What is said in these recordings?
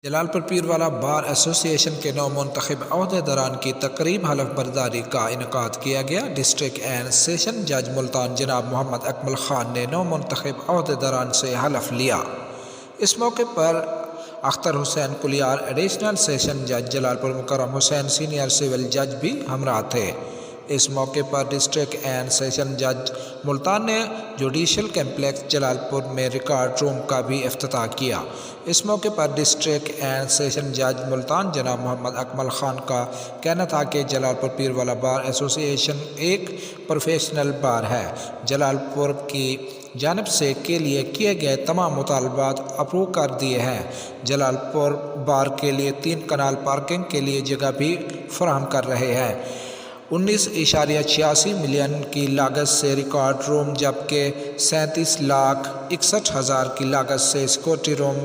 جلال پور پیر والا بار ایسوسی ایشن کے نو منتخب عہدیداران کی تقریب حلف برداری کا انعقاد کیا گیا۔ ڈسٹرکٹ اینڈ سیشن جج ملتان جناب محمد اکمل خان نے نو منتخب عہدیداران سے حلف لیا۔ اس موقع پر اختر حسین کلیار ایڈیشنل سیشن جج جلال پور، مکرم حسین سینئر سول جج بھی ہمراہ تھے۔ اس موقع پر ڈسٹرکٹ اینڈ سیشن جج ملتان نے جوڈیشل کمپلیکس جلال پور میں ریکارڈ روم کا بھی افتتاح کیا۔ اس موقع پر ڈسٹرکٹ اینڈ سیشن جج ملتان جناب محمد اکمل خان کا کہنا تھا کہ جلال پور پیر والا بار ایسوسی ایشن ایک پروفیشنل بار ہے۔ جلال پور کی جانب سے کے لیے کیے گئے تمام مطالبات اپروو کر دیے ہیں۔ جلال پور بار کے لیے 3 کنال پارکنگ کے لیے جگہ بھی فراہم کر رہے ہیں۔ 19.86 ملین کی لاگت سے ریکارڈ روم جبکہ 37,61,000 کی لاگت سے سیکورٹی روم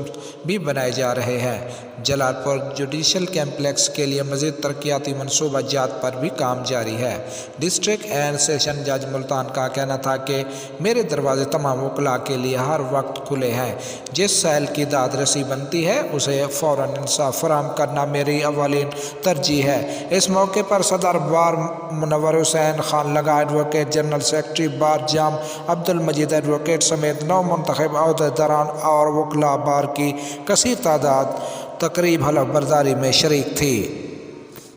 بھی بنائے جا رہے ہیں۔ جلال پور جوڈیشل کمپلیکس کے لیے مزید ترقیاتی منصوبہ جات پر بھی کام جاری ہے۔ ڈسٹرکٹ اینڈ سیشن جج ملتان کا کہنا تھا کہ میرے دروازے تمام وکلاء کے لیے ہر وقت کھلے ہیں۔ جس سائل کی داد رسی بنتی ہے اسے فوراً انصاف فراہم کرنا میری اولین ترجیح ہے۔ اس موقع پر صدر بار منور حسین خان لگا، ایڈوکیٹ جنرل سیکرٹری بار جام عبدالمجید ایڈوکیٹ سمیت نو منتخب عہدیداران اور وکلاء بار کی کثیر تعداد تقریب حلف برداری میں شریک تھی۔